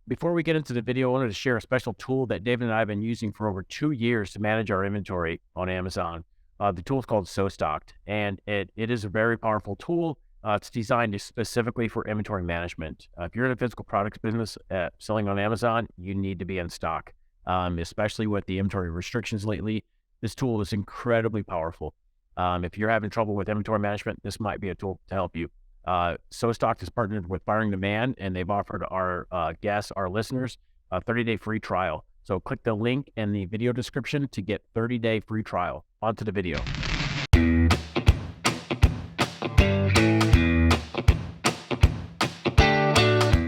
Before we get into the video, I wanted to share a special tool that David and I have been using for over 2 years to manage our inventory on Amazon. The tool is called SoStocked, and it is a very powerful tool. It's designed specifically for inventory management. If you're in a physical products business selling on Amazon, you need to be in stock, especially with the inventory restrictions lately. This tool is incredibly powerful. If you're having trouble with inventory management, this might be a tool to help you. SoStocked is partnered with Firing Demand, and they've offered our guests, our listeners, a 30-day free trial. So click the link in the video description to get 30-day free trial. On to the video.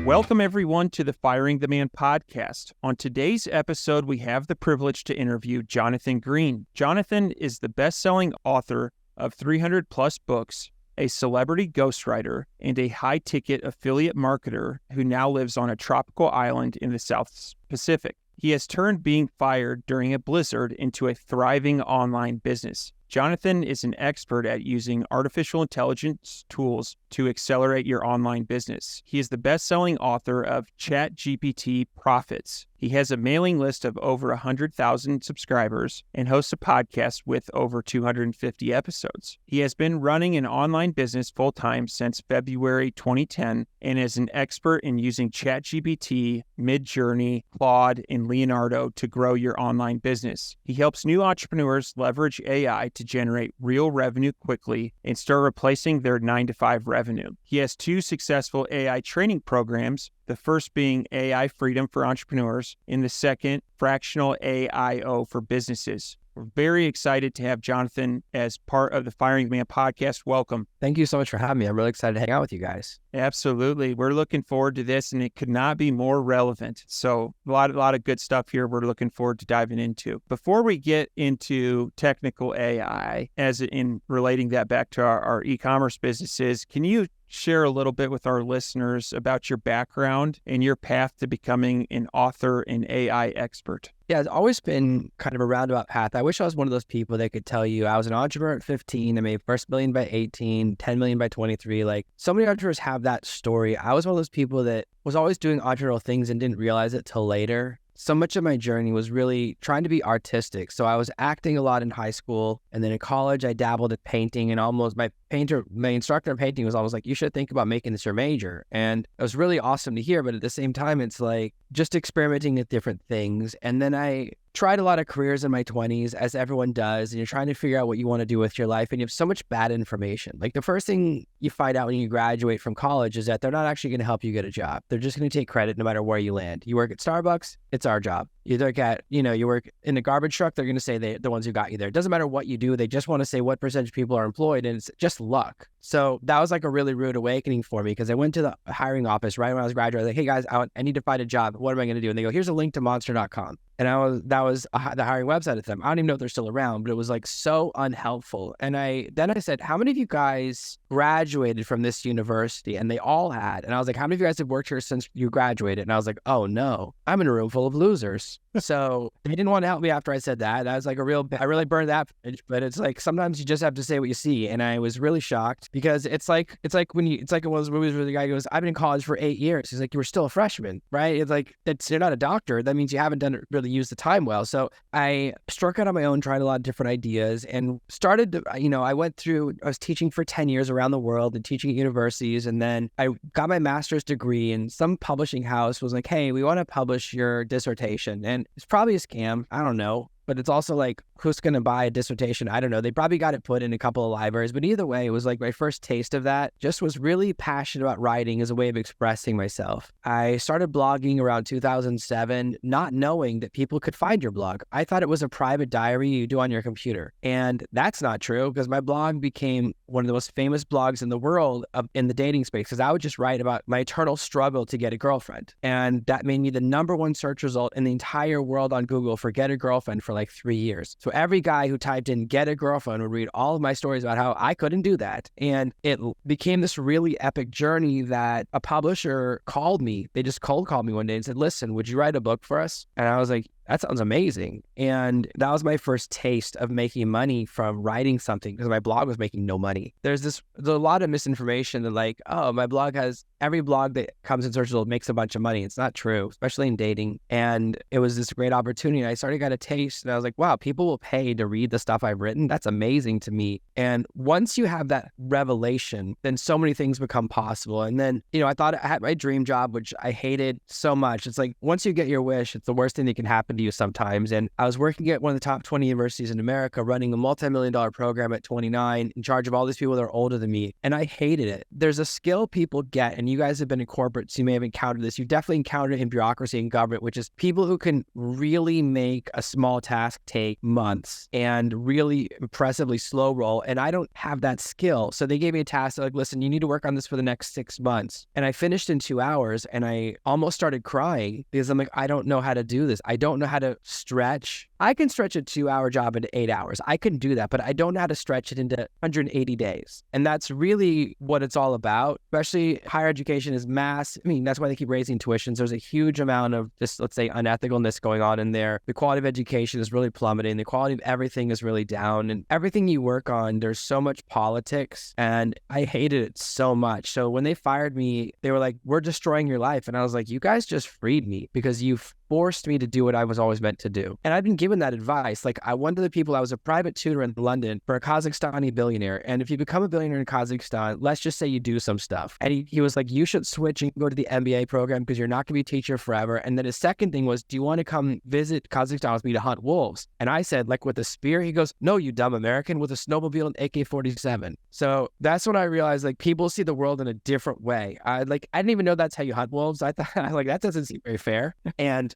Welcome, everyone, to the Firing the Man podcast. On today's episode, we have the privilege to interview Jonathan Green. Jonathan is the best-selling author of 300-plus books, a celebrity ghostwriter, and a high-ticket affiliate marketer who now lives on a tropical island in the South Pacific. He has turned being fired during a blizzard into a thriving online business. Jonathan is an expert at using artificial intelligence tools to accelerate your online business. He is the best-selling author of ChatGPT Profits. He has a mailing list of over 100,000 subscribers and hosts a podcast with over 250 episodes. He has been running an online business full-time since February 2010 and is an expert in using ChatGPT, Midjourney, Claude, and Leonardo to grow your online business. He helps new entrepreneurs leverage AI to generate real revenue quickly and start replacing their 9-to-5 revenue. He has 2 successful AI training programs, the first being AI Freedom for Entrepreneurs, and the second, Fractional AIO for Businesses. We're very excited to have Jonathan as part of the Firing Man podcast. Welcome. Thank you so much for having me. I'm really excited to hang out with you guys. Absolutely. We're looking forward to this, and it could not be more relevant. So a lot of good stuff here we're looking forward to diving into. Before we get into technical AI, as in relating that back to our e-commerce businesses, can you share a little bit with our listeners about your background and your path to becoming an author and AI expert? Yeah, it's always been kind of a roundabout path. I wish I was one of those people that could tell you I was an entrepreneur at 15, I made first million by 18, 10 million by 23. Like, so many entrepreneurs have that story. I was one of those people that was always doing entrepreneurial things and didn't realize it till later. So much of my journey was really trying to be artistic. So I was acting a lot in high school, and then in college I dabbled at painting, and almost my instructor in painting was almost like, you should think about making this your major. And it was really awesome to hear, but at the same time, it's like just experimenting with different things. And then I tried a lot of careers in my 20s, as everyone does, and you're trying to figure out what you want to do with your life, and you have so much bad information. Like, the first thing you find out when you graduate from college is that they're not actually going to help you get a job. They're just going to take credit no matter where you land. You work at Starbucks, it's our job. You work at, you work in the garbage truck, they're going to say they're the ones who got you there. It doesn't matter what you do. They just want to say what percentage of people are employed, and it's just luck. So that was like a really rude awakening for me, because I went to the hiring office right when I was graduating. I was like, hey guys, I need to find a job. What am I going to do? And they go, here's a link to monster.com. And that was the hiring website at the time. I don't even know if they're still around, but it was like so unhelpful. And then I said, how many of you guys graduated from this university? And they all had. And I was like, how many of you guys have worked here since you graduated? And I was like, oh no, I'm in a room full of losers. So they didn't want to help me after I said that. That was like I really burned that bridge. But it's like, sometimes you just have to say what you see. And I was really shocked, because it's like in one of those movies where the guy goes, I've been in college for 8 years. He's like, you were still a freshman, right? It's like, you're not a doctor. That means you haven't really used the time well. So I struck out on my own, tried a lot of different ideas, and started to, I was teaching for 10 years around the world and teaching at universities. And then I got my master's degree, and some publishing house was like, hey, we want to publish your dissertation. And it's probably a scam. I don't know. But it's also like, who's going to buy a dissertation? I don't know. They probably got it put in a couple of libraries. But either way, it was like my first taste of that. Just was really passionate about writing as a way of expressing myself. I started blogging around 2007, not knowing that people could find your blog. I thought it was a private diary you do on your computer. And that's not true, because my blog became one of the most famous blogs in the world in the dating space, because I would just write about my eternal struggle to get a girlfriend. And that made me the #1 search result in the entire world on Google for get a girlfriend for like 3 years. So every guy who typed in get a girlfriend would read all of my stories about how I couldn't do that. And it became this really epic journey that a publisher called me. They just cold called me one day and said, listen, would you write a book for us? And I was like, that sounds amazing. And that was my first taste of making money from writing something, because my blog was making no money. There's a lot of misinformation that like, oh, my blog has, every blog that comes in search results makes a bunch of money. It's not true, especially in dating. And it was this great opportunity. I started got a taste, and I was like, wow, people will pay to read the stuff I've written. That's amazing to me. And once you have that revelation, then so many things become possible. And then, I thought I had my dream job, which I hated so much. It's like, once you get your wish, it's the worst thing that can happen to you sometimes. And I was working at one of the top 20 universities in America, running a multi-million-dollar program at 29, in charge of all these people that are older than me. And I hated it. There's a skill people get, and you guys have been in corporate, so you may have encountered this. You've definitely encountered it in bureaucracy and government, which is people who can really make a small task take months and really impressively slow roll. And I don't have that skill. So they gave me a task. They're like, listen, you need to work on this for the next 6 months. And I finished in 2 hours, and I almost started crying because I'm like, I don't know how to do this. I don't know how to stretch. I can stretch a 2-hour job into 8 hours. I can do that, but I don't know how to stretch it into 180 days. And that's really what it's all about. Especially higher education is mass. I mean, that's why they keep raising tuitions. There's a huge amount of just, let's say, unethicalness going on in there. The quality of education is really plummeting. The quality of everything is really down. And everything you work on, there's so much politics. And I hated it so much. So when they fired me, they were like, we're destroying your life. And I was like, you guys just freed me because you've forced me to do what I was always meant to do. And I've been given that advice. Like, one of the people, I was a private tutor in London for a Kazakhstani billionaire. And if you become a billionaire in Kazakhstan, let's just say you do some stuff. And he was like, you should switch and go to the MBA program because you're not going to be a teacher forever. And then his second thing was, do you want to come visit Kazakhstan with me to hunt wolves? And I said, like, with a spear? He goes, no, you dumb American, with a snowmobile and AK-47. So that's when I realized, like, people see the world in a different way. I didn't even know that's how you hunt wolves. I thought, like, that doesn't seem very fair.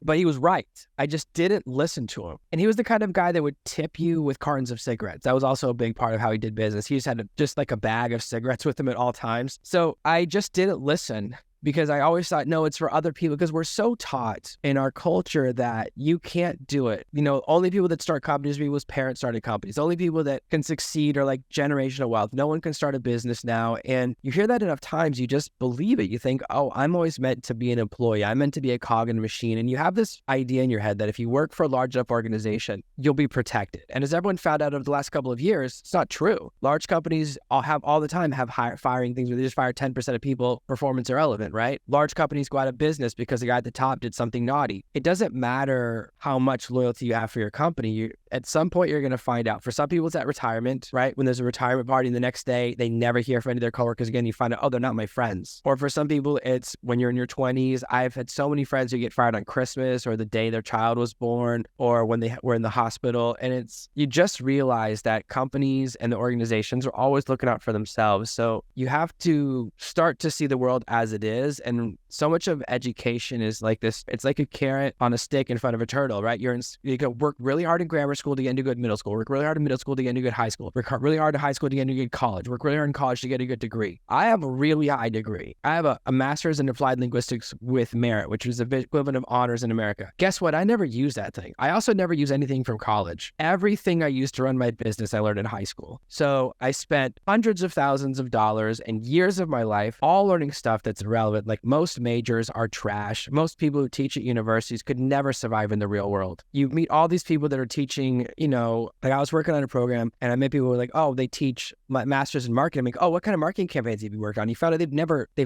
But he was right. I just didn't listen to him. And he was the kind of guy that would tip you with cartons of cigarettes. That was also a big part of how he did business. He just had just like a bag of cigarettes with him at all times. So I just didn't listen, because I always thought, no, it's for other people, because we're so taught in our culture that you can't do it. Only people that start companies are people's parents started companies. Only people that can succeed are like generational wealth. No one can start a business now. And you hear that enough times, you just believe it. You think, oh, I'm always meant to be an employee. I'm meant to be a cog in a machine. And you have this idea in your head that if you work for a large enough organization, you'll be protected. And as everyone found out over the last couple of years, it's not true. Large companies all the time have firing things where they just fire 10% of people, performance irrelevant. Right? Large companies go out of business because the guy at the top did something naughty. It doesn't matter how much loyalty you have for your company. At some point, you're going to find out. For some people, it's at retirement, right? When there's a retirement party, the next day, they never hear from any of their coworkers again. You find out, oh, they're not my friends. Or for some people, it's when you're in your 20s. I've had so many friends who get fired on Christmas or the day their child was born or when they were in the hospital. And you just realize that companies and the organizations are always looking out for themselves. So you have to start to see the world as it is. And so much of education is like this. It's like a carrot on a stick in front of a turtle, right? You can work really hard in grammar school to get into good middle school, work really hard in middle school to get into good high school, work really hard in high school to get into good college, work really hard in college to get a good degree. I have a really high degree. I have a master's in applied linguistics with merit, which is the equivalent of honors in America. Guess what? I never use that thing. I also never use anything from college. Everything I used to run my business, I learned in high school. So I spent hundreds of thousands of dollars and years of my life all learning stuff that's irrelevant. Like, most majors are trash. Most people who teach at universities could never survive in the real world. You meet all these people that are teaching, like I was working on a program and I met people who were like, oh, they teach my master's in marketing. I'm like, oh, what kind of marketing campaigns have you worked on? You found out they've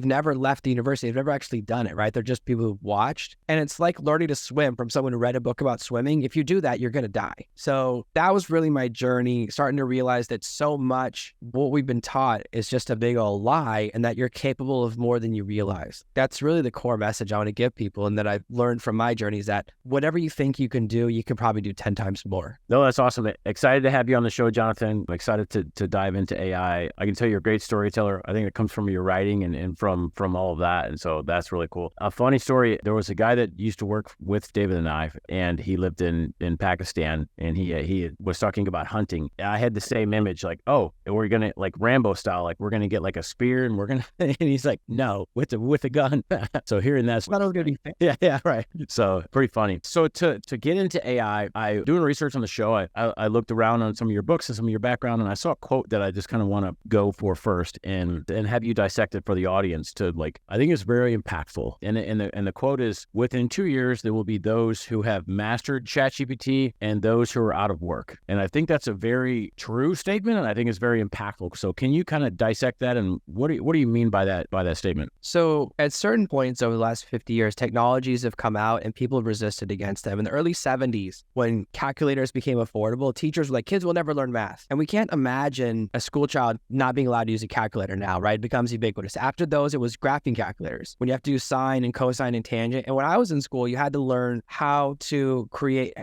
never left the university. They've never actually done it, right? They're just people who've watched. And it's like learning to swim from someone who read a book about swimming. If you do that, you're going to die. So that was really my journey, starting to realize that so much what we've been taught is just a big old lie and that you're capable of more than you realize. That's really the core message I want to give people, and that I've learned from my journey, is that whatever you think you can do, you can probably do 10 times more. No, that's awesome. Excited to have you on the show, Jonathan. I'm excited to dive into AI. I can tell you're a great storyteller. I think it comes from your writing and from all of that. And so that's really cool. A funny story, there was a guy that used to work with David and I, and he lived in Pakistan, and he was talking about hunting. I had the same image, like, oh, we're going to, like Rambo style, like we're going to get like a spear and we're going to, and he's like, no, with a gun. So hearing that, I thought it was going to be yeah, right. So pretty funny. So to get into AI, I doing research on the show, I looked around on some of your books and some of your background, and I saw a quote that I just kind of want to go for first and have you dissect it for the audience to like, I think it's very impactful. And the quote is, within 2 years, there will be those who have mastered ChatGPT and those who are out of work. And I think that's a very true statement, and I think it's very impactful. So can you kind of dissect that, and what do you mean by that statement? So at certain points over the last 50 years, technologies have come out and people have resisted against them. In the early 70s, when calculators became affordable, teachers were like, kids will never learn math. And we can't imagine a school child not being allowed to use a calculator now, right? It becomes ubiquitous. After those, it was graphing calculators, when you have to do sine and cosine and tangent. And when I was in school, you had to learn how to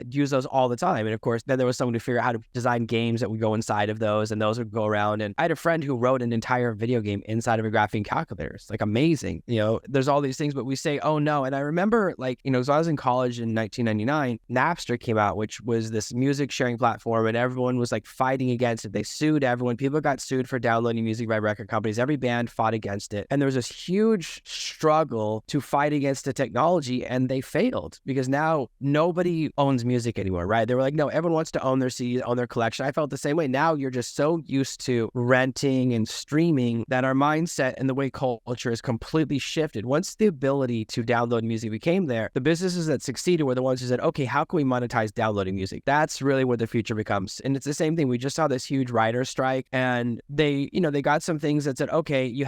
use those all the time. And of course, then there was someone to figure out how to design games that would go inside of those, and those would go around. And I had a friend who wrote an entire video game inside of a graphing calculator. It's like amazing. There's all these things, but we say, oh no. And I remember so I was in college in 1999, Napster came out, which was this music sharing platform, and everyone was like fighting against it. They sued everyone. People got sued for downloading music by record companies. Every band fought against it. And there was this huge struggle to fight against the technology, and they failed because now nobody owns music anymore, right? They were like, no, everyone wants to own their CD, own their collection. I felt the same way. Now you're just so used to renting and streaming that our mindset and the way culture is completely shifted. Once the ability to download music became there, the businesses that succeeded were the ones who said, okay, how can we monetize downloading music? That's really what the future becomes. And it's the same thing. We just saw this huge writer strike, and they got some things that said, okay, you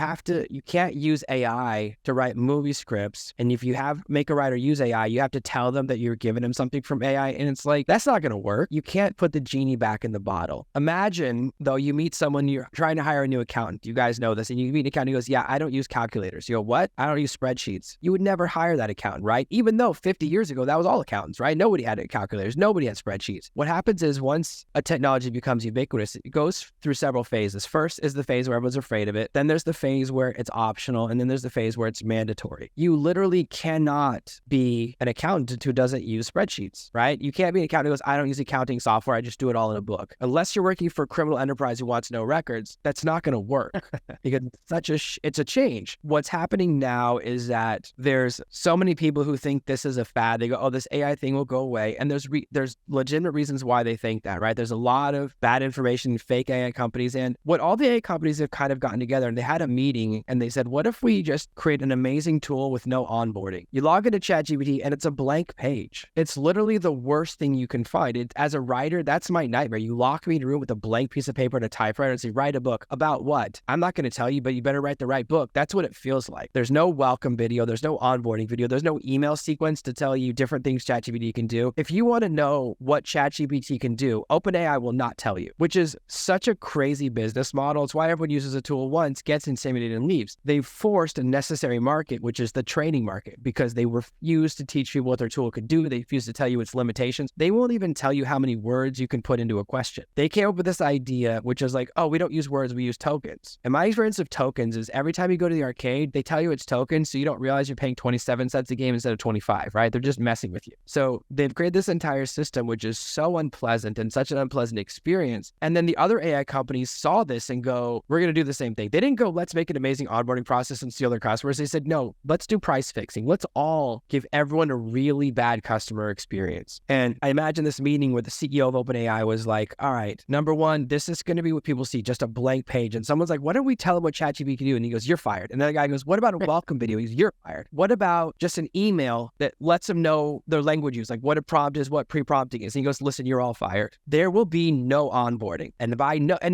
can't use AI to write movie scripts. And if you make a writer use AI, you have to tell them that you're giving them something from AI. And it's like, that's not going to work. You can't put the genie back in the bottle. Imagine though, you meet someone, you're trying to hire a new accountant. You guys know this. And you meet an accountant who goes, yeah, I don't use calculators. You go, what? I don't use spreadsheets. You would never hire that accountant, right? Even though 50 years ago, that was all accountants, right? Nobody had calculators. Nobody had spreadsheets. What happens is once a technology becomes ubiquitous, it goes through several phases. First is the phase where everyone's afraid of it. Then there's the phase where it's optional. And then there's the phase where it's mandatory. You literally cannot be an accountant who doesn't use spreadsheets, right? You can't be an accountant who goes, I don't use accounting software. I just do it all in a book. Unless you're working for a criminal enterprise who wants no records, that's not going to work because it's a change. What's happening now is that there's so many people who think this is a fad. They go, oh, this AI thing will go away. And there's legitimate reasons why they think that, right? There's a lot of bad information, fake AI companies. And what all the AI companies have kind of gotten together, and they had a meeting and they said, what if we just create an amazing tool with no onboarding? You log into ChatGPT and it's a blank page. It's literally the worst thing you can find. As a writer, that's my nightmare. You lock me in a room with a blank piece of paper and a typewriter and say, write a book. About what? I'm not going to tell you, but you better write the right book. That's what it feels like. There's no welcome video. There's no onboarding video. There's no email sequence to tell you different things ChatGPT can do. If you want to know what ChatGPT can do, OpenAI will not tell you, which is such a crazy business model. It's why everyone uses a tool once, gets intimidated, and leaves. They've forced a necessary market, which is the training market, because they refuse to teach people what their tool could do. They refuse to tell you its limitations. They won't even tell you how many words you can put into a question. They came up with this idea, which is like, oh, we don't use words, we use tokens. And my experience of tokens is every time you go to the arcade, they tell you it's tokens, so you don't realize you're paying 27 cents a game instead of 25, right? They're just messing with you. So they've created this entire system, which is so unpleasant and such an unpleasant experience. And then the other AI companies saw this and go, we're going to do the same thing. They didn't go, let's make an amazing onboarding process and steal their customers. They said, no, let's do price fixing. Let's all give everyone a really bad customer experience. And I imagine this meeting where the CEO of OpenAI was like, all right, number one, this is going to be what people see, just a blank page. And someone's like, why don't we tell them what ChatGPT can do? And he goes, you're fired. And then the guy goes, what about a welcome video? He's, you're fired. What about just an email that lets them know their language use, like what a prompt is, what pre-prompting is? And he goes, listen, you're all fired. There will be no onboarding. And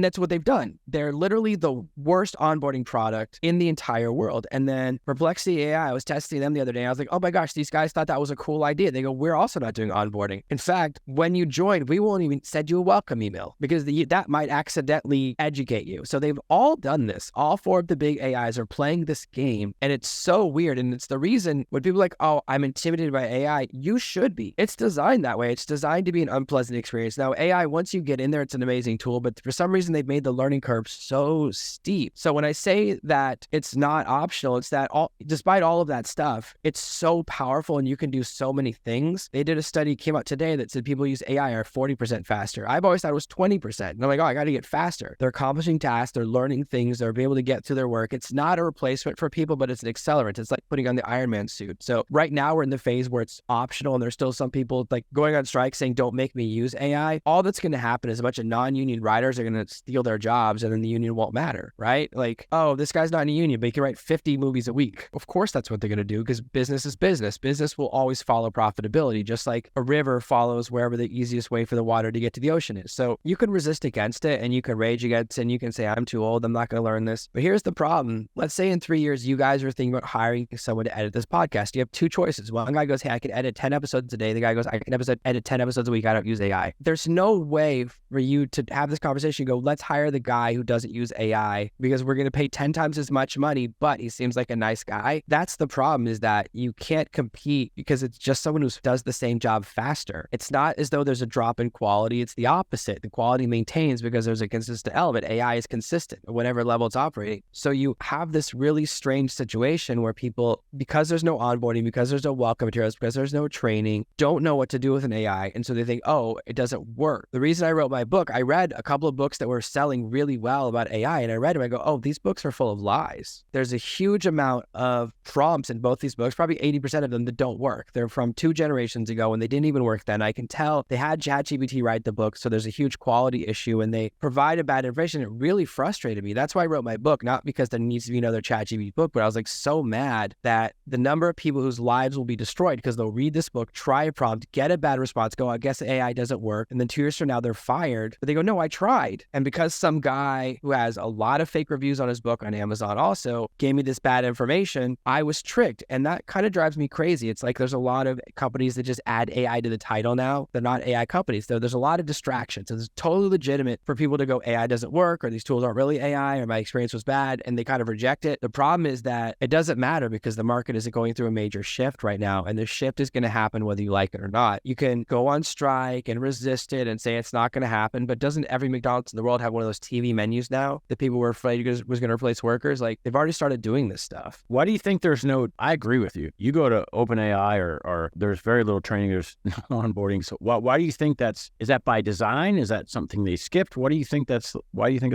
that's what they've done. They're literally the worst onboarding product in the entire world. And then Perplexity AI, I was testing them the other day. I was like, oh my gosh, these guys thought that was a cool idea. They go, we're also not doing onboarding. In fact, when you join, we won't even send you a welcome email because that might accidentally educate you. So they've all done this. All four of the big AIs are playing this game, and it's so weird. And it's the reason when people are like, oh, I'm intimidated by AI, you should be. It's designed that way. It's designed to be an unpleasant experience. Now, AI, once you get in there, it's an amazing tool, but for some reason, they've made the learning curve so steep. So when I say that it's not optional, it's that despite all of that stuff, it's so powerful and you can do so many things. They did a study, came out today, that said people use AI are 40% faster. I've always thought it was 20%. And I'm like, oh, I got to get faster. They're accomplishing tasks. They're learning things. They're able to get through their work. It's not a replacement for people, but it's an accelerator. tolerance. It's like putting on the Iron Man suit. So right now we're in the phase where it's optional, and there's still some people like going on strike saying, don't make me use AI. All that's going to happen is a bunch of non-union writers are going to steal their jobs, and then the union won't matter, right? Like, oh, this guy's not in a union, but he can write 50 movies a week. Of course, that's what they're going to do, because business is business. Business will always follow profitability, just like a river follows wherever the easiest way for the water to get to the ocean is. So you can resist against it, and you can rage against it, and you can say, I'm too old, I'm not going to learn this. But here's the problem. Let's say in 3 years, you guys are thinking about hiring someone to edit this podcast. You have two choices. One guy goes, hey, I can edit 10 episodes a day. The guy goes, I can edit 10 episodes a week. I don't use AI. There's no way for you to have this conversation, go, let's hire the guy who doesn't use AI because we're going to pay 10 times as much money, but he seems like a nice guy. That's the problem, is that you can't compete because it's just someone who does the same job faster. It's not as though there's a drop in quality. It's the opposite. The quality maintains because there's a consistent element. AI is consistent at whatever level it's operating. So you have this really strange situation where people, because there's no onboarding, because there's no welcome materials, because there's no training, don't know what to do with an AI. And so they think, oh, it doesn't work. The reason I wrote my book, I read a couple of books that were selling really well about AI, and I read them. I go, oh, these books are full of lies. There's a huge amount of prompts in both these books, probably 80% of them that don't work. They're from 2 generations ago, and they didn't even work then. I can tell they had ChatGPT write the book, so there's a huge quality issue, and they provided bad information. It really frustrated me. That's why I wrote my book, not because there needs to be another ChatGPT book, but I was like so mad that the number of people whose lives will be destroyed because they'll read this book, try a prompt, get a bad response, go, I guess AI doesn't work, and then 2 years from now they're fired. But they go, no, I tried. And because some guy who has a lot of fake reviews on his book on Amazon also gave me this bad information, I was tricked. And that kind of drives me crazy. It's like there's a lot of companies that just add AI to the title now. They're not AI companies. There's a lot of distractions. It's totally legitimate for people to go, AI doesn't work, or these tools aren't really AI, or my experience was bad, and they kind of reject it. The problem is that it doesn't matter because the market isn't going through a major shift right now, and the shift is going to happen whether you like it or not. You can go on strike and resist it and say it's not going to happen, but doesn't every McDonald's in the world have one of those TV menus now that people were afraid was going to replace workers? Like, they've already started doing this stuff. Why do you think there's no, I agree with you. You go to OpenAI or there's very little training, there's no onboarding. So why do you think is that by design? Is that something they skipped? Why do you think it's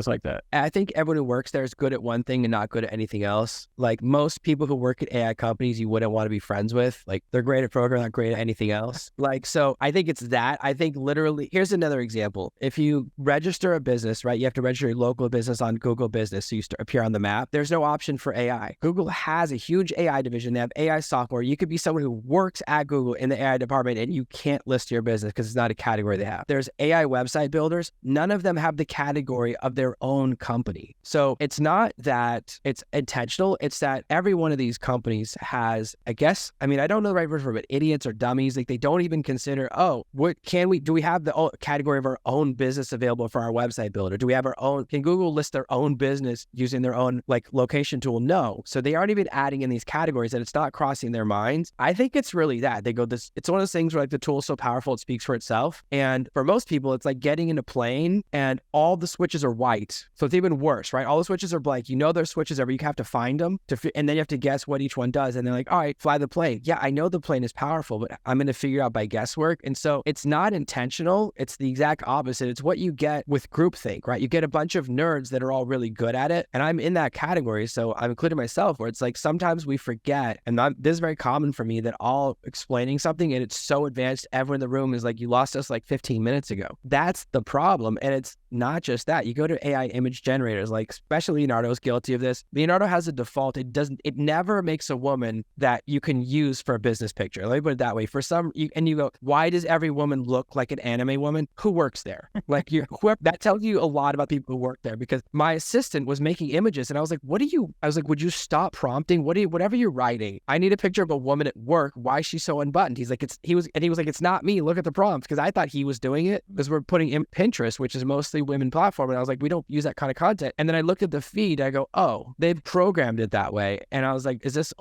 like that? I think everyone who works there is good at one thing and not good at anything else. Like, most people who work at AI companies, you wouldn't want to be friends with. Like, they're great at programming, not great at anything else. Like, so I think it's that. I think literally, here's another example. If you register a business, right, you have to register your local business on Google Business so you appear on the map. There's no option for AI. Google has a huge AI division. They have AI software. You could be someone who works at Google in the AI department and you can't list your business because it's not a category they have. There's AI website builders. None of them have the category of their own company. So it's not that it's intentional. It's that every one of these companies has, I don't know the right word for it, but idiots or dummies. Like, they don't even consider, do we have the category of our own business available for our website builder? Do we have our own, can Google list their own business using their own like location tool? No. So they aren't even adding in these categories, and it's not crossing their minds. I think it's really that they go it's one of those things where like the tool is so powerful, it speaks for itself. And for most people, it's like getting in a plane and all the switches are white. So it's even worse, right? All the switches are blank. You know there's switches there, but you have to find them and then you have to guess what each one does. And they're like, all right, fly the plane. Yeah, I know the plane is powerful, but I'm going to figure out by guesswork. And so it's not intentional. It's the exact opposite. It's what you get with groupthink, right? You get a bunch of nerds that are all really good at it. And I'm in that category. So I'm including myself, where it's like sometimes we forget, and this is very common for me, that all explaining something and it's so advanced, everyone in the room is like, you lost us like 15 minutes ago. That's the problem. And it's not just that. You go to AI image generators, like especially Leonardo is guilty of this. Leonardo has a default. It never makes a woman that you can use for a business picture. Let me put it that way. And you go, why does every woman look like an anime woman? Who works there? Like, that tells you a lot about people who work there, because my assistant was making images and I was like, would you stop prompting? Whatever you're writing, I need a picture of a woman at work. Why is she so unbuttoned? He's like, he was like, it's not me. Look at the prompts. Because I thought he was doing it because we're putting in Pinterest, which is mostly women platform. And I was like, we don't use that kind of content. And then I looked at the feed. I go, oh, they've programmed it that way. And I was like, is this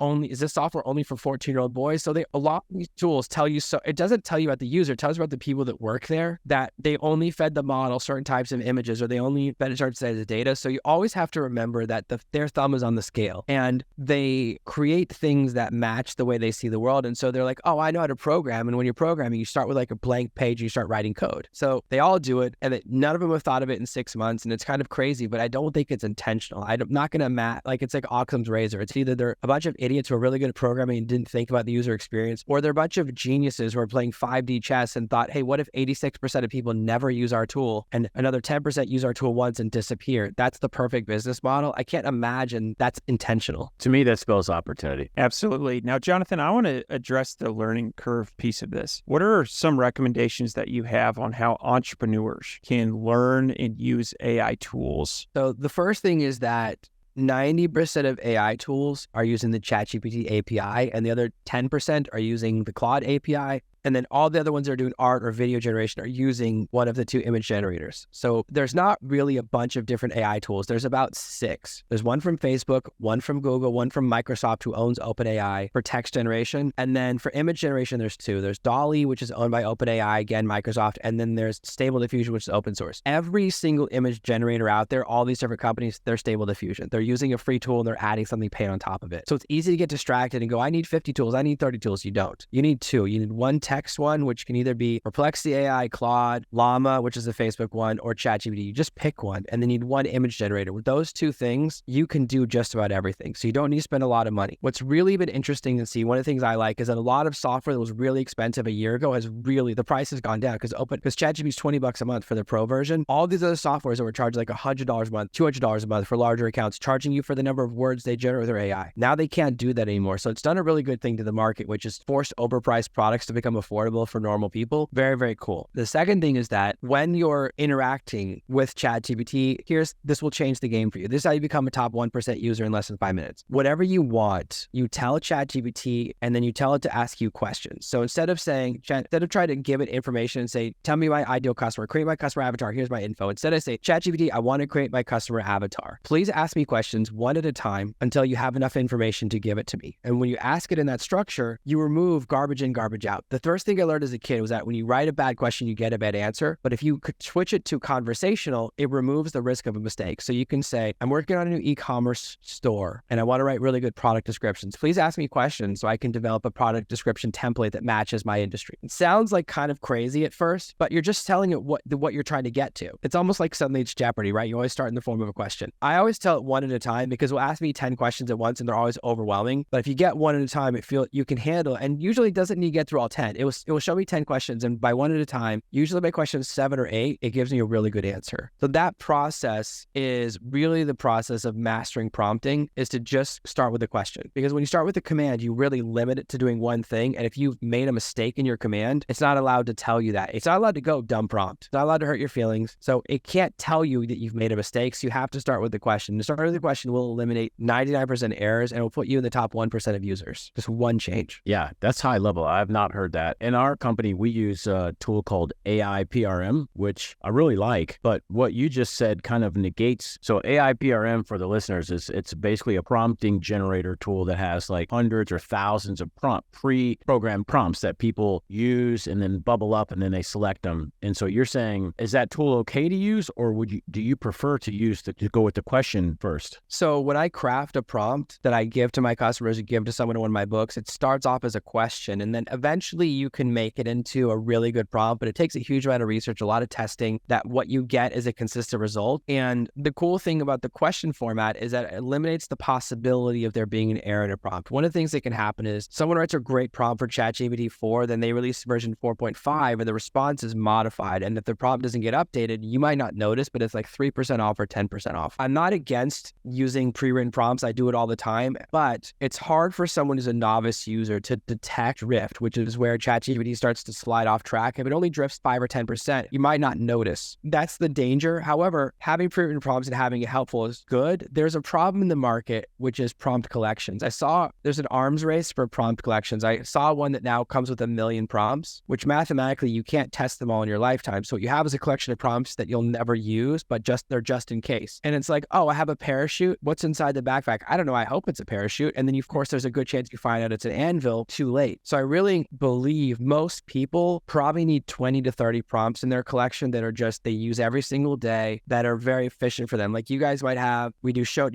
software only for 14-year-old boys? So a lot of these tools tell you, so it doesn't tell you about the user. It tells you about the people that work there, that they only fed the model certain types of images, or they only fed it certain types of data. So you always have to remember that their thumb is on the scale, and they create things that match the way they see the world. And so they're like, oh, I know how to program. And when you're programming, you start with like a blank page and you start writing code. So they all do it, and none of them have thought of it in 6 months. And it's kind of crazy, but I don't think it's intentional. I'm not going to like, it's like Occam's razor. It's either they're a bunch of idiots who are really good at programming and didn't think about the user experience, or they're a bunch of geniuses who are playing 5D chess and thought, hey, what if 86% of people never use our tool and another 10% use our tool once and disappear? That's the perfect business model. I can't imagine that's intentional. To me, that spells opportunity. Absolutely. Now, Jonathan, I want to address the learning curve piece of this. What are some recommendations that you have on how entrepreneurs can learn and use AI tools? So the first thing is that 90% of AI tools are using the ChatGPT API, and the other 10% are using the Claude API. And then all the other ones that are doing art or video generation are using one of the two image generators. So there's not really a bunch of different AI tools. There's about 6. There's one from Facebook, one from Google, one from Microsoft, who owns OpenAI for text generation. And then for image generation, there's 2. There's DALL-E, which is owned by OpenAI, again, Microsoft. And then there's Stable Diffusion, which is open source. Every single image generator out there, all these different companies, they're Stable Diffusion. They're using a free tool and they're adding something paid on top of it. So it's easy to get distracted and go, I need 50 tools, I need 30 tools. You don't. You need 2. You need one text one, which can either be Perplexity AI, Claude, Llama, which is the Facebook one, or ChatGPT. You just pick one, and then you need one image generator. With those 2 things, you can do just about everything. So you don't need to spend a lot of money. What's really been interesting to see, one of the things I like is that a lot of software that was really expensive a year ago the price has gone down because ChatGPT is $20 a month for the pro version. All these other softwares that were charged like $100 a month, $200 a month for larger accounts, charging you for the number of words they generate with their AI. Now they can't do that anymore. So it's done a really good thing to the market, which is forced overpriced products to become affordable for normal people. Very, very cool. The second thing is that when you're interacting with ChatGPT, this will change the game for you. This is how you become a top 1% user in less than 5 minutes. Whatever you want, you tell ChatGPT and then you tell it to ask you questions. So instead of trying to give it information and say, tell me my ideal customer, create my customer avatar, here's my info. Instead I say, ChatGPT, I want to create my customer avatar. Please ask me questions one at a time until you have enough information to give it to me. And when you ask it in that structure, you remove garbage in, garbage out. The first thing I learned as a kid was that when you write a bad question, you get a bad answer. But if you could switch it to conversational, it removes the risk of a mistake. So you can say, I'm working on a new e-commerce store and I want to write really good product descriptions. Please ask me questions so I can develop a product description template that matches my industry. It sounds like kind of crazy at first, but you're just telling it what you're trying to get to. It's almost like suddenly it's Jeopardy, right? You always start in the form of a question. I always tell it one at a time because it'll ask me 10 questions at once and they're always overwhelming. But if you get one at a time, you can handle, and usually it doesn't need to get through all 10. It will show me 10 questions, and by one at a time, usually by question 7 or 8, it gives me a really good answer. So that process is really the process of mastering prompting, is to just start with a question. Because when you start with a command, you really limit it to doing one thing. And if you've made a mistake in your command, it's not allowed to tell you that. It's not allowed to go dumb prompt. It's not allowed to hurt your feelings. So it can't tell you that you've made a mistake. So you have to start with the question. To start with the question will eliminate 99% errors and will put you in the top 1% of users. Just one change. Yeah, that's high level. I've not heard that. In our company, we use a tool called AI PRM, which I really like. But what you just said kind of negates. So AI PRM, for the listeners, it's basically a prompting generator tool that has like hundreds or thousands of pre-programmed prompts that people use and then bubble up and then they select them. And so you're saying, is that tool okay to use, or do you prefer to go with the question first? So when I craft a prompt that I give to my customers or give to someone in one of my books, it starts off as a question, and then eventually you can make it into a really good prompt, but it takes a huge amount of research, a lot of testing, that what you get is a consistent result. And the cool thing about the question format is that it eliminates the possibility of there being an error in a prompt. One of the things that can happen is someone writes a great prompt for ChatGPT 4, then they release version 4.5 and the response is modified. And if the prompt doesn't get updated, you might not notice, but it's like 3% off or 10% off. I'm not against using pre-written prompts. I do it all the time, but it's hard for someone who's a novice user to detect drift, which is where ChatGPT starts to slide off track. If it only drifts 5 or 10%, you might not notice. That's the danger. However, having pre-written prompts and having it helpful is good. There's a problem in the market, which is prompt collections. I saw there's an arms race for prompt collections. I saw one that now comes with 1 million prompts, which mathematically you can't test them all in your lifetime. So what you have is a collection of prompts that you'll never use, but they're just in case. And it's like, oh, I have a parachute. What's inside the backpack? I don't know. I hope it's a parachute. And then of course there's a good chance you find out it's an anvil too late. So I really believe believe most people probably need 20 to 30 prompts in their collection that are just, they use every single day, that are very efficient for them. Like you guys might have, you do show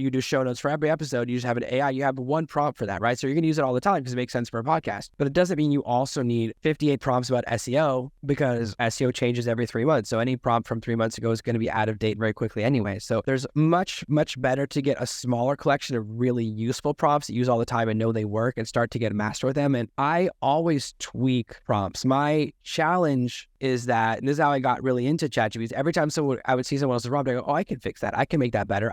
notes for every episode. You just have an AI, you have one prompt for that, right? So you're going to use it all the time because it makes sense for a podcast. But it doesn't mean you also need 58 prompts about SEO, because SEO changes every 3 months. So any prompt from 3 months ago is going to be out of date very quickly anyway. So there's much better to get a smaller collection of really useful prompts that you use all the time and know they work, and start to get a master with them. And I always tweak prompts. My challenge is that, and this is how I got really into ChatGPT. Every time I would see someone else's prompt, I go, oh, I can fix that. I can make that better.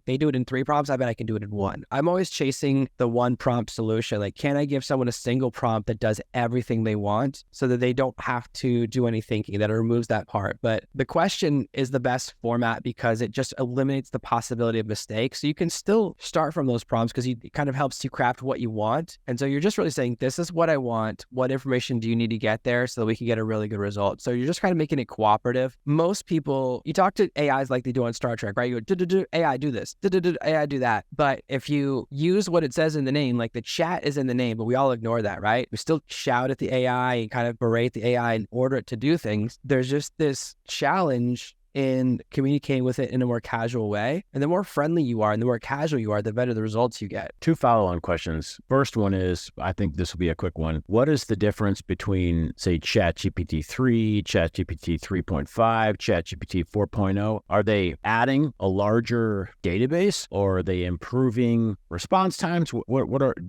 They do it in 3 prompts. I bet I can do it in 1. I'm always chasing the one prompt solution. Like, can I give someone a single prompt that does everything they want so that they don't have to do any thinking, that it removes that part? But the question is the best format because it just eliminates the possibility of mistakes. So you can still start from those prompts because it kind of helps you craft what you want. And so you're just really saying, this is what I want. What information do you need to get there so that we can get a really good result? So you're just kind of making it cooperative. Most people, you talk to AIs like they do on Star Trek, right? You go, AI, do this, AI, do that. But if you use what it says in the name, like the chat is in the name, but we all ignore that, right? We still shout at the AI and kind of berate the AI and order it to do things. There's just this challenge in communicating with it in a more casual way. And the more friendly you are and the more casual you are, the better the results you get. 2 follow-on questions. First one is, I think this will be a quick one. What is the difference between, say, ChatGPT 3, ChatGPT 3.5, ChatGPT 4.0? Are they adding a larger database, or are they improving response times? Do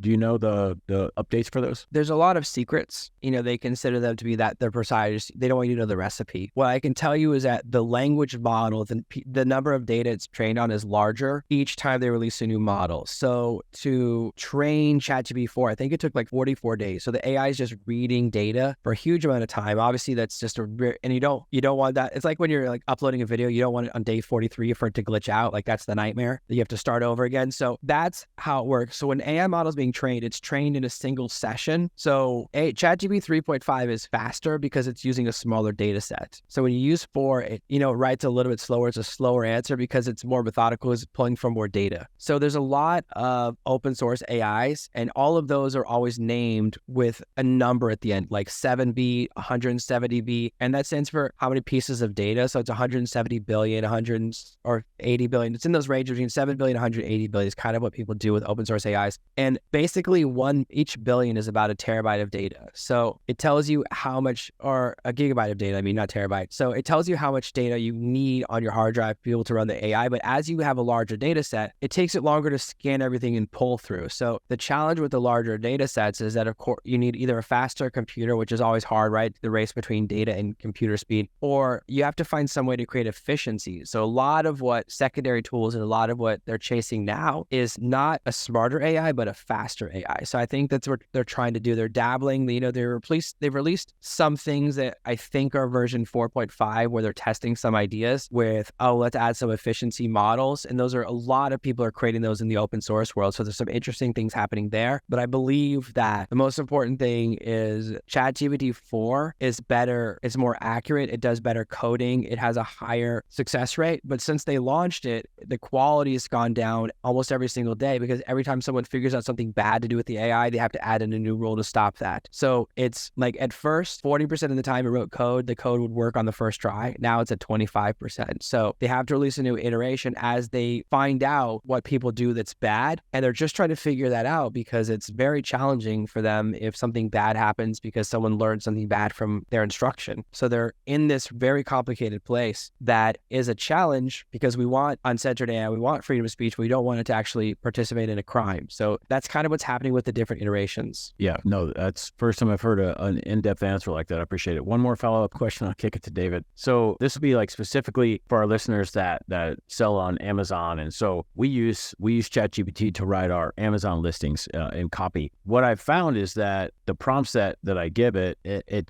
you know the updates for those? There's a lot of secrets. They consider them to be that they're precise. They don't want you to know the recipe. What I can tell you is that the language model, the number of data it's trained on is larger each time they release a new model. So to train ChatGPT 4, I think it took like 44 days. So the AI is just reading data for a huge amount of time. Obviously, that's just and you don't want that. It's like when you're like uploading a video, you don't want it on day 43 for it to glitch out. Like that's the nightmare. You have to start over again. So that's how it works. So when AI model is being trained, it's trained in a single session. So ChatGPT 3.5 is faster because it's using a smaller data set. So when you use 4, it writes a little bit slower. It's a slower answer because it's more methodical, it's pulling from more data. So there's a lot of open source AIs, and all of those are always named with a number at the end, like 7B, 170B, and that stands for how many pieces of data. So it's 170 billion, 100 or 80 billion. It's in those ranges between 7 billion and 180 billion is kind of what people do with open source AIs. And basically each billion is about a terabyte of data. So it tells you how much, or a gigabyte of data, not terabyte. So it tells you how much data you need on your hard drive to be able to run the AI. But as you have a larger data set, it takes it longer to scan everything and pull through. So the challenge with the larger data sets is that, of course, you need either a faster computer, which is always hard, right? The race between data and computer speed, or you have to find some way to create efficiency. So a lot of what secondary tools and a lot of what they're chasing now is not a smarter AI, but a faster AI. So I think that's what they're trying to do. They're dabbling, they've released some things that I think are version 4.5 where they're testing some ideas with, let's add some efficiency models. And those are, a lot of people are creating those in the open source world. So there's some interesting things happening there. But I believe that the most important thing is ChatGPT 4 is better. It's more accurate. It does better coding. It has a higher success rate. But since they launched it, the quality has gone down almost every single day because every time someone figures out something bad to do with the AI, they have to add in a new rule to stop that. So it's like at first, 40% of the time it wrote code, the code would work on the first try. Now it's at 25%. So they have to release a new iteration as they find out what people do that's bad. And they're just trying to figure that out because it's very challenging for them if something bad happens because someone learned something bad from their instruction. So they're in this very complicated place that is a challenge because we want uncensored AI, we want freedom of speech, but we don't want it to actually participate in a crime. So that's kind of what's happening with the different iterations. Yeah, no, that's first time I've heard an in-depth answer like that. I appreciate it. One more follow-up question. I'll kick it to David. So this will be like specifically for our listeners that sell on Amazon. And so we use ChatGPT to write our Amazon listings in copy. What I've found is that the prompts that I give it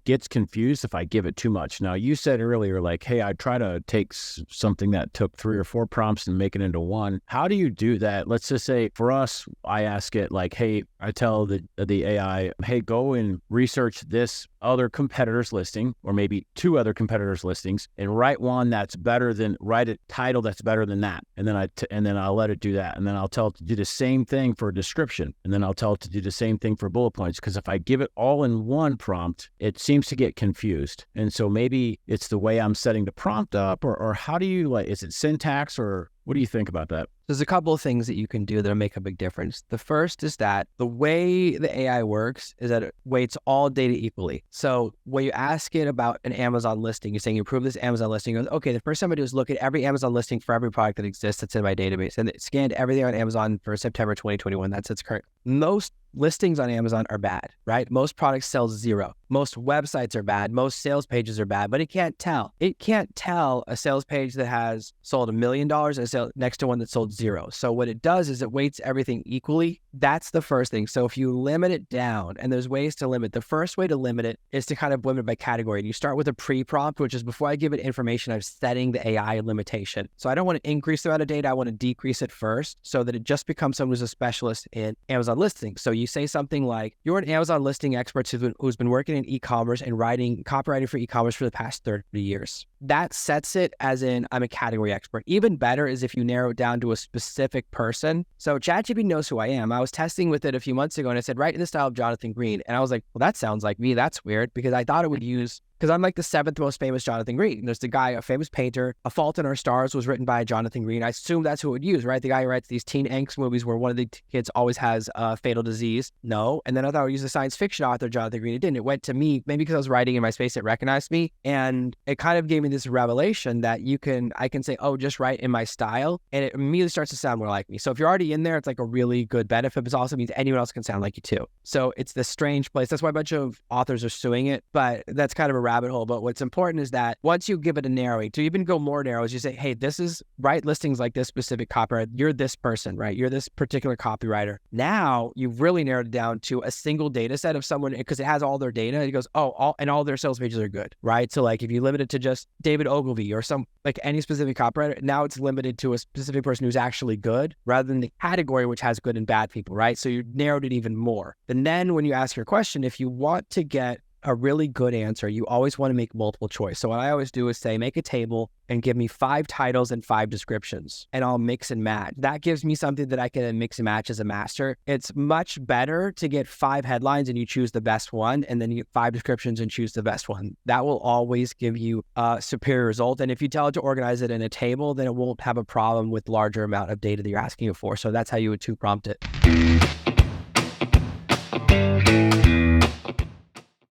gets confused if I give it too much. Now, you said earlier, like, hey, I try to take something that took 3 or 4 prompts and make it into one. How do you do that? Let's just say for us, I ask it like, hey, I tell the AI, hey, go and research this other competitor's listing, or maybe two other competitors' listings, and write a title that's better than that. And then I'll let it do that. And then I'll tell it to do the same thing for a description. And then I'll tell it to do the same thing for bullet points. Because if I give it all in one prompt, it seems to get confused. And so maybe it's the way I'm setting the prompt up, or how do you is it syntax, or what do you think about that? There's a couple of things that you can do that'll make a big difference. The first is that the way the AI works is that it weights all data equally. So when you ask it about an Amazon listing, you're saying, improve this Amazon listing. It goes, okay, the first time I do is look at every Amazon listing for every product that exists that's in my database. And it scanned everything on Amazon for September 2021. That's its current. Most listings on Amazon are bad, right? Most products sell 0. Most websites are bad. Most sales pages are bad, but it can't tell. It can't tell a sales page that has sold $1 million and a sale next to one that sold 0. So what it does is it weights everything equally. That's the first thing. So if you limit it down, and there's ways to limit, the first way to limit it is to kind of limit it by category. And you start with a pre-prompt, which is before I give it information, I'm setting the AI limitation. So I don't want to increase the amount of data. I want to decrease it first so that it just becomes someone who's a specialist in Amazon listings. So you say something like, you're an Amazon listing expert who's been working in e-commerce and writing copywriting for e-commerce for the past 30 years. That sets it as in, I'm a category expert. Even better is if you narrow it down to a specific person. So ChatGPT knows who I am. I was testing with it a few months ago and I said, write in the style of Jonathan Green. And I was like, well, that sounds like me. That's weird, because I thought it would use, because I'm like the 7th most famous Jonathan Green. There's the guy, a famous painter. A Fault in Our Stars was written by Jonathan Green. I assume that's who it would use, right? The guy who writes these teen angst movies where one of the kids always has a fatal disease. No. And then I thought I would use the science fiction author, Jonathan Green. It didn't. It went to me, maybe because I was writing in my space, it recognized me. And it kind of gave me this revelation that I can say, oh, just write in my style. And it immediately starts to sound more like me. So if you're already in there, it's like a really good benefit, but it also means anyone else can sound like you too. So it's this strange place. That's why a bunch of authors are suing it, but that's kind of a rabbit hole. But what's important is that once you give it a narrowing, to even go more narrow, is you say, hey, this is write listings like this specific copywriter. You're this person, right? You're this particular copywriter. Now you've really narrowed it down to a single data set of someone, because it has all their data. It goes, oh, all their sales pages are good, right? So like if you limit it to just David Ogilvy or like any specific copywriter, now it's limited to a specific person who's actually good rather than the category, which has good and bad people, right? So you narrowed it even more. And then when you ask your question, if you want to get a really good answer, you always want to make multiple choice. So what I always do is say, make a table and give me 5 titles and 5 descriptions, and I'll mix and match. That gives me something that I can mix and match as a master. It's much better to get 5 headlines and you choose the best one, and then you get 5 descriptions and choose the best one. That will always give you a superior result. And if you tell it to organize it in a table, then it won't have a problem with larger amount of data that you're asking it for. So that's how you would 2-prompt it.